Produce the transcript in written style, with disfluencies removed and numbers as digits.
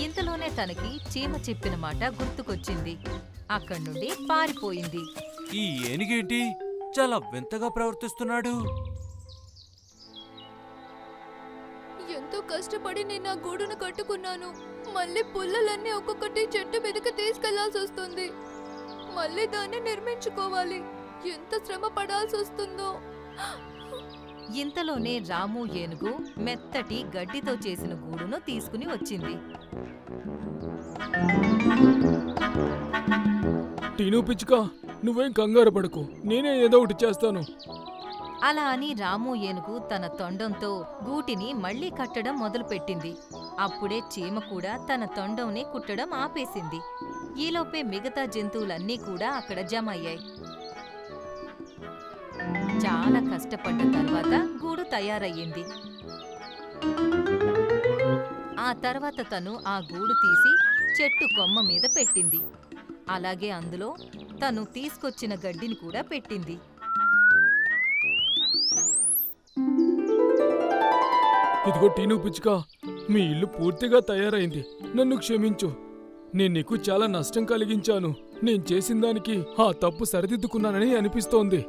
ఇంతలోనే తనకి చీమ చెప్పిన మాట గుర్తుకొచ్చింది. అక్కడి నుండి పారిపోయింది. ఈ ఏనుగేంటి చాలా వింతగా ప్రవర్తిస్తున్నాడు? ఎంతో కష్టపడి నేను ఆ గూడును కట్టుకున్నాను. మళ్ళీ పుల్లలన్నీ ఒక్కొక్కటి చెట్టు మీదకి తీసుకెళ్లాల్సి వస్తుంది. మళ్ళీ దాన్ని నిర్మించుకోవాలి. ఎంత శ్రమ పడాల్సి వస్తుందో. ఇంతలోనే రాము ఏనుగు మెత్తటి గడ్డితో చేసిన గూడును తీసుకుని వచ్చింది. టీను పిచ్చుక, నువ్వేం కంగారు పడకు, నేనే ఏదో ఒకటి చేస్తాను. అలా అని రాము ఏనుగు తన తొండంతో గూటిని మళ్లీ కట్టడం మొదలుపెట్టింది. అప్పుడే చీమ కూడా తన తొండంని కుట్టడం ఆపేసింది. ఈలోపే మిగతా జంతువులన్నీ కూడా అక్కడ జమ అయ్యాయి. చాలా కష్టపడ్డ తర్వాత గూడు తయారయ్యింది. ఆ తర్వాత తను ఆ గూడు తీసి చెట్టు కొమ్మ మీద పెట్టింది. అలాగే అందులో తను తీసుకొచ్చిన గడ్డిని కూడా పెట్టింది. ఇదిగో టీను పిచ్చుక, మీ ఇల్లు పూర్తిగా తయారైంది. నన్ను క్షమించు. నేను నీకు చాలా నష్టం కలిగించాను. నేను చేసిన దానికి ఆ తప్పు సరిదిద్దుకున్నానని అనిపిస్తోంది.